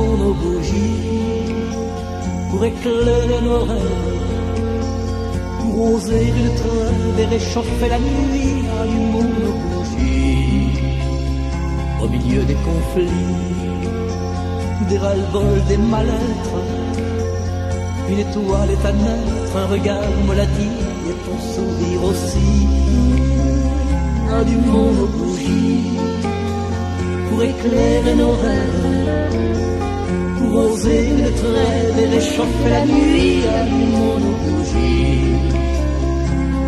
Allumons nos bougies pour éclairer nos rêves, pour oser une trêve et réchauffer la nuit. Allumons nos bougies au milieu des conflits, des ras-le-bol, des mal-être. Une étoile est à naître, un regard me l'a dit, et ton sourire aussi. Allumons nos bougies pour éclairer nos rêves, pour oser une trêve et réchauffer la nuit. Allumons nos bougies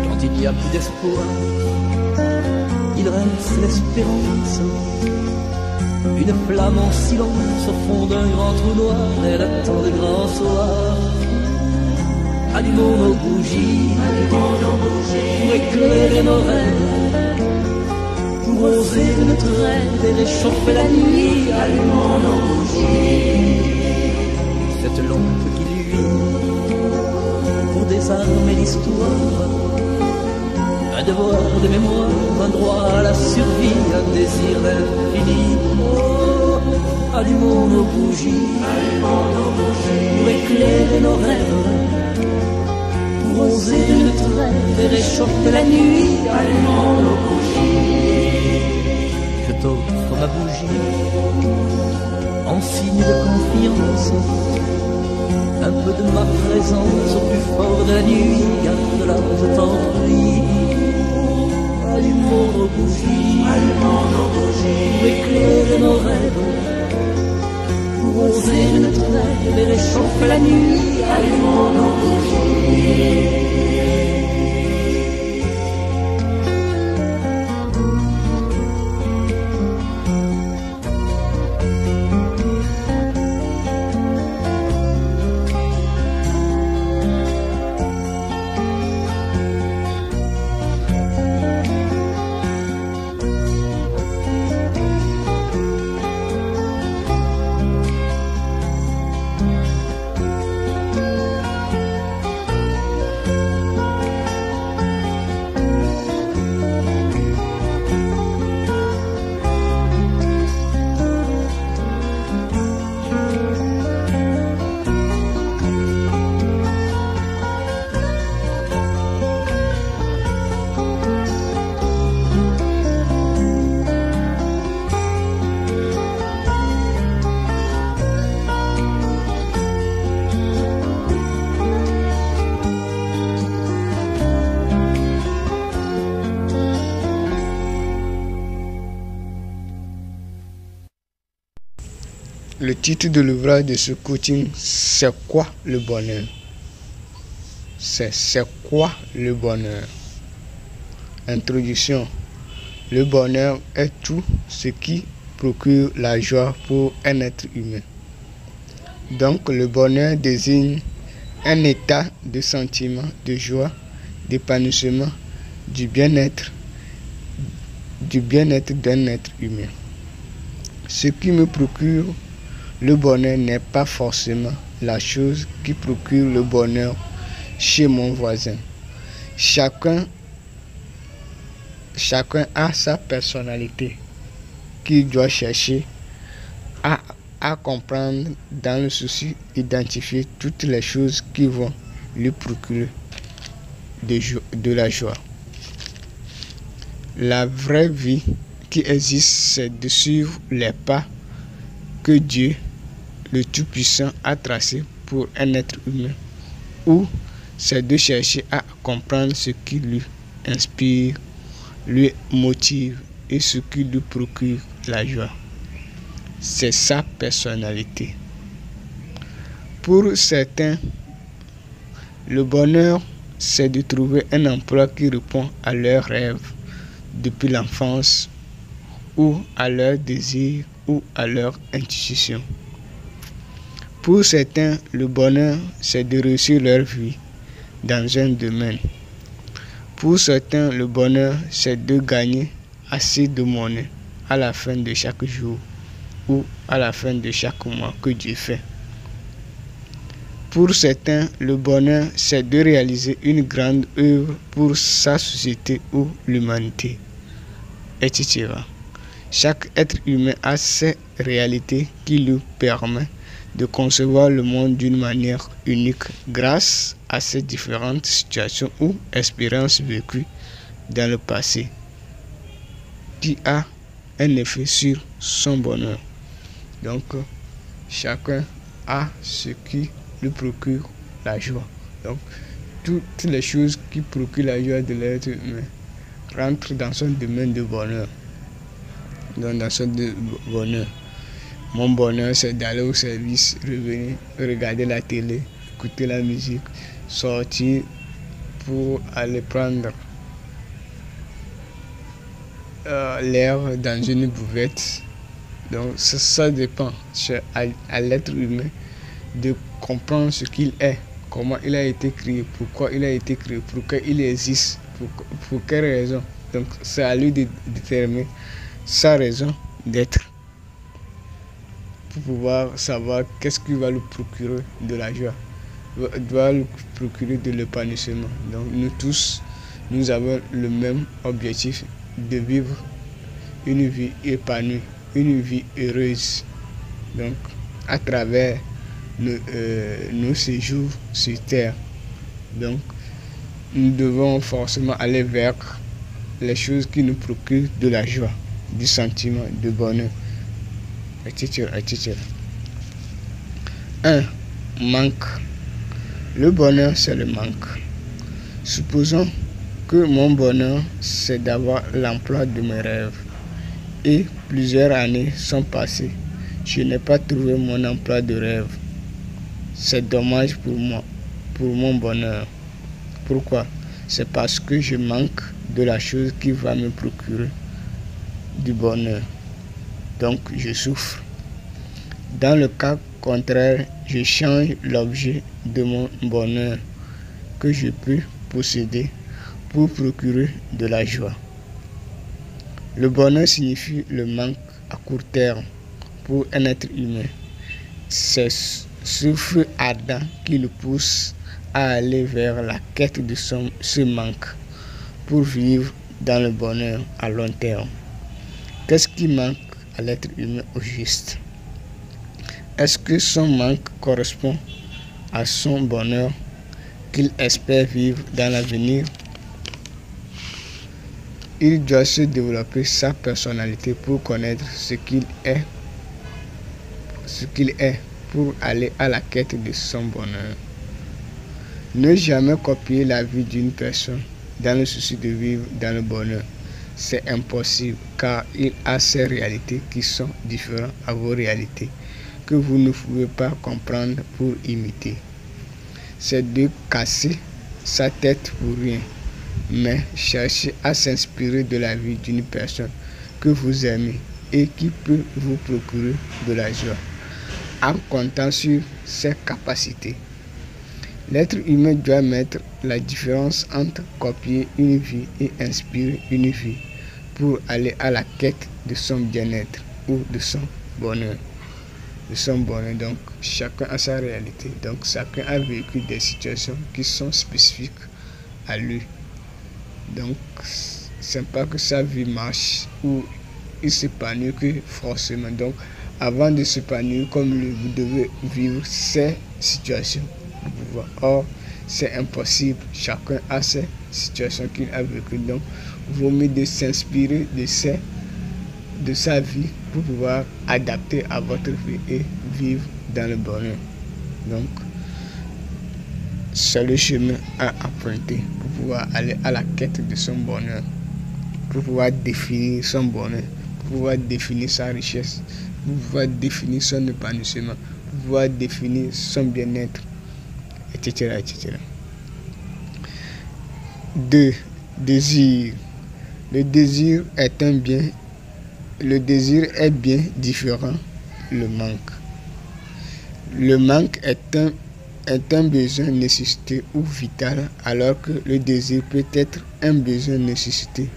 quand il n'y a plus d'espoir, il reste l'espérance. Une flamme en silence au fond d'un grand trou noir, elle attend de grands soirs. Allumons nos bougies pour éclairer nos rêves, pour oser une trêve et réchauffer la nuit. Allumons nos bougies, cette lampe qui luit pour désarmer l'histoire. Un devoir de mémoire, un droit à la survie, un désir d'infini. Oh, allumons nos bougies pour éclairer nos rêves, pour oser une trêve et réchauffer la nuit. Allumons nos bougies. Je t'offre ma bougie en signe de confiance, un peu de ma présence au plus fort de la nuit. Garde-la, je t'en prie. Allumons nos bougies pour éclairer nos rêves, pour oser une trêve et réchauffer la nuit. Allumons nos bougies. Le titre de l'ouvrage de ce coaching, c'est quoi le bonheur? C'est quoi le bonheur? Introduction. Le bonheur est tout ce qui procure la joie pour un être humain. Donc le bonheur désigne un état de sentiment, de joie, d'épanouissement, du bien-être d'un être humain. Ce qui me procure le bonheur n'est pas forcément la chose qui procure le bonheur chez mon voisin. Chacun a sa personnalité qu'il doit chercher à comprendre dans le souci d'identifier toutes les choses qui vont lui procurer de la joie. La vraie vie qui existe, c'est de suivre les pas que Dieu, le Tout-Puissant, a tracés pour un être humain, ou c'est de chercher à comprendre ce qui lui inspire, lui motive et ce qui lui procure la joie. C'est sa personnalité. Pour certains, le bonheur, c'est de trouver un emploi qui répond à leurs rêves depuis l'enfance, ou à leurs désirs, ou à leur intuition. Pour certains, le bonheur, c'est de réussir leur vie dans un domaine. Pour certains, le bonheur, c'est de gagner assez de monnaie à la fin de chaque jour ou à la fin de chaque mois que Dieu fait. Pour certains, le bonheur, c'est de réaliser une grande œuvre pour sa société ou l'humanité, etc. Chaque être humain a ses réalités qui lui permettent de concevoir le monde d'une manière unique grâce à ces différentes situations ou expériences vécues dans le passé qui a un effet sur son bonheur. Donc, chacun a ce qui lui procure la joie. Donc, toutes les choses qui procurent la joie de l'être humain rentrent dans son domaine de bonheur. Donc, dans son bonheur. Mon bonheur, c'est d'aller au service, revenir, regarder la télé, écouter la musique, sortir pour aller prendre l'air dans une buvette. Donc ça dépend à l'être humain de comprendre ce qu'il est, comment il a été créé, pourquoi il a été créé, pourquoi il existe, pour quelle raison. Donc c'est à lui de déterminer sa raison d'être pour pouvoir savoir qu'est-ce qui va lui procurer de la joie, va lui procurer de l'épanouissement. Donc nous tous, nous avons le même objectif de vivre une vie épanouie, une vie heureuse. Donc à travers nos séjours sur terre. Donc nous devons forcément aller vers les choses qui nous procurent de la joie, du sentiment, de bonheur, etc., etc. 1. Manque. Le bonheur, c'est le manque. Supposons que mon bonheur, c'est d'avoir l'emploi de mes rêves. Et plusieurs années sont passées. Je n'ai pas trouvé mon emploi de rêve. C'est dommage pour moi, pour mon bonheur. Pourquoi? C'est parce que je manque de la chose qui va me procurer du bonheur. Donc je souffre. Dans le cas contraire, je change l'objet de mon bonheur que je peux posséder pour procurer de la joie. Le bonheur signifie le manque à court terme pour un être humain. C'est ce feu ardent qui le pousse à aller vers la quête de ce manque pour vivre dans le bonheur à long terme. Qu'est-ce qui manque à l'être humain au juste? Est-ce que son manque correspond à son bonheur qu'il espère vivre dans l'avenir? Il doit se développer sa personnalité pour connaître ce qu'il est pour aller à la quête de son bonheur. Ne jamais copier la vie d'une personne dans le souci de vivre dans le bonheur. C'est impossible car il a ses réalités qui sont différentes à vos réalités que vous ne pouvez pas comprendre pour imiter. C'est de casser sa tête pour rien, mais cherchez à s'inspirer de la vie d'une personne que vous aimez et qui peut vous procurer de la joie en comptant sur ses capacités. L'être humain doit mettre la différence entre copier une vie et inspirer une vie pour aller à la quête de son bien-être ou de son bonheur. Donc chacun a sa réalité. Donc chacun a vécu des situations qui sont spécifiques à lui. Donc c'est pas que sa vie marche ou il s'épanouit que forcément. Donc avant de s'épanouir comme lui, vous devez vivre ces situations. Or, c'est impossible. Chacun a ses situations qu'il a vécues. Donc, il vaut mieux de s'inspirer de sa vie pour pouvoir adapter à votre vie et vivre dans le bonheur. Donc, c'est le chemin à emprunter pour pouvoir aller à la quête de son bonheur, pour pouvoir définir son bonheur, pour pouvoir définir sa richesse, pour pouvoir définir son épanouissement, pour pouvoir définir son bien-être, etc., etc. 2. Désir. Le désir est un bien. Le désir est bien différent le manque. Le manque est un besoin nécessité ou vital, alors que le désir peut être un besoin nécessité.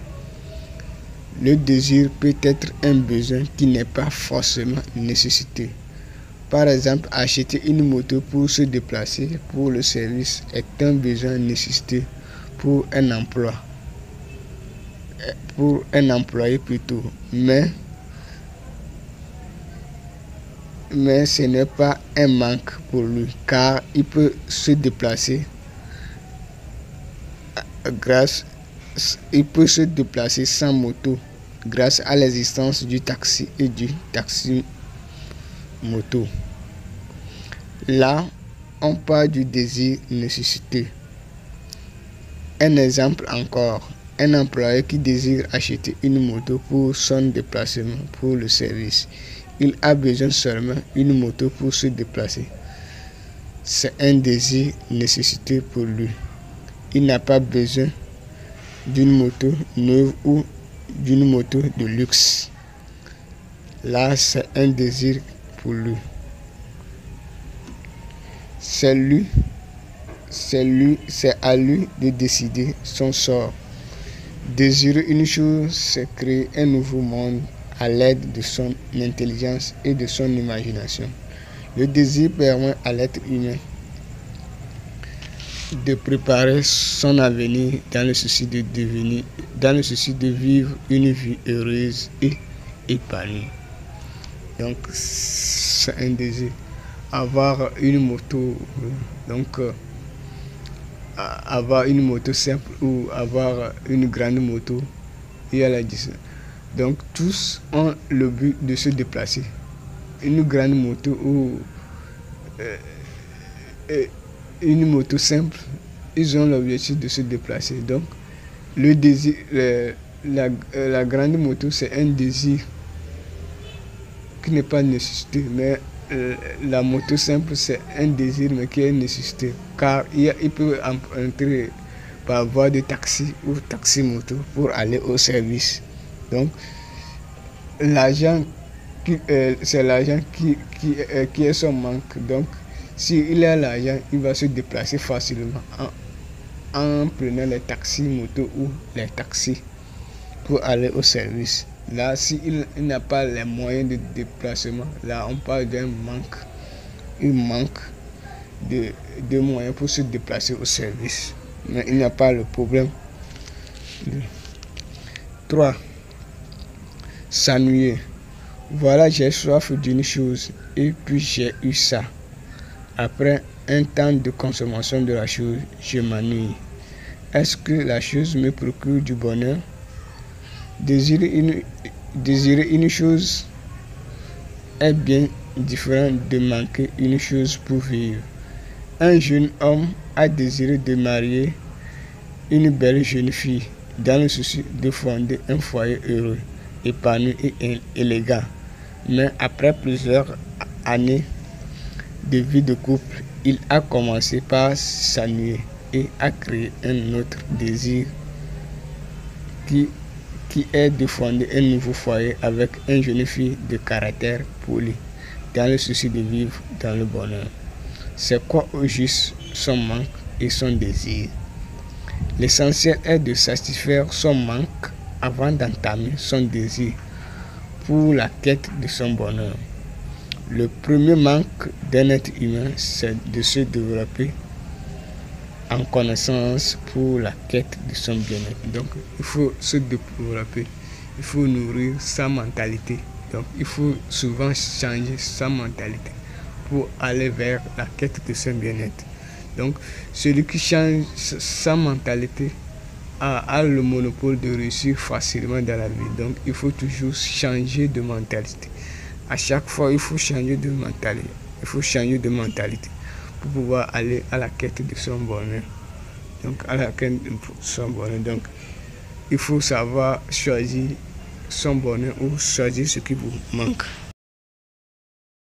Le désir peut être un besoin qui n'est pas forcément nécessité. Par exemple, acheter une moto pour se déplacer pour le service est un besoin nécessité pour un emploi. Pour un employé plutôt. Mais mais ce n'est pas un manque pour lui, car il peut se déplacer sans moto grâce à l'existence du taxi et du taxi-moto. Là, on parle du désir nécessité. Un exemple encore, un employé qui désire acheter une moto pour son déplacement pour le service. Il a besoin seulement d'une moto pour se déplacer. C'est un désir nécessité pour lui. Il n'a pas besoin d'une moto neuve ou d'une moto de luxe. Là, c'est un désir pour lui. C'est à lui de décider son sort. Désirer une chose, c'est créer un nouveau monde à l'aide de son intelligence et de son imagination. Le désir permet à l'être humain de préparer son avenir dans le souci de vivre une vie heureuse et épanouie. Donc, c'est un désir. Avoir une moto, avoir une moto simple ou avoir une grande moto, il y a la distance. Donc, tous ont le but de se déplacer. Une grande moto ou une moto simple, ils ont l'objectif de se déplacer. Donc, le désir, la grande moto, c'est un désir qui n'est pas nécessité, mais la moto simple, c'est un désir, mais qui est nécessité, car il peut entrer par voie de taxi ou taxi-moto pour aller au service. Donc, l'argent, c'est l'argent qui est son manque. Donc, s'il a l'argent, il va se déplacer facilement en prenant les taxis-motos ou les taxis pour aller au service. Là, s'il n'a pas les moyens de déplacement, là, on parle d'un manque. Il manque de moyens pour se déplacer au service. Mais il n'y a pas le problème. 3. S'ennuyer. Voilà, j'ai soif d'une chose et puis j'ai eu ça. Après un temps de consommation de la chose, je m'ennuie. Est-ce que la chose me procure du bonheur? Désirer une chose est bien différent de manquer une chose pour vivre. Un jeune homme a désiré de marier une belle jeune fille dans le souci de fonder un foyer heureux, épanoui et élégant. Mais après plusieurs années de vie de couple, il a commencé par s'ennuyer et a créé un autre désir qui est de fonder un nouveau foyer avec une jeune fille de caractère poli, dans le souci de vivre dans le bonheur. C'est quoi au juste son manque et son désir? L'essentiel est de satisfaire son manque avant d'entamer son désir pour la quête de son bonheur. Le premier manque d'un être humain, c'est de se développer en connaissance pour la quête de son bien-être. Donc, il faut se développer, il faut nourrir sa mentalité. Donc, il faut souvent changer sa mentalité pour aller vers la quête de son bien-être. Donc, celui qui change sa mentalité a le monopole de réussir facilement dans la vie. Donc, il faut toujours changer de mentalité. À chaque fois, il faut changer de mentalité. Il faut changer de mentalité pour pouvoir aller à la quête de son bonheur. Donc, à la quête de son bonheur. Donc, il faut savoir choisir son bonheur ou choisir ce qui vous manque.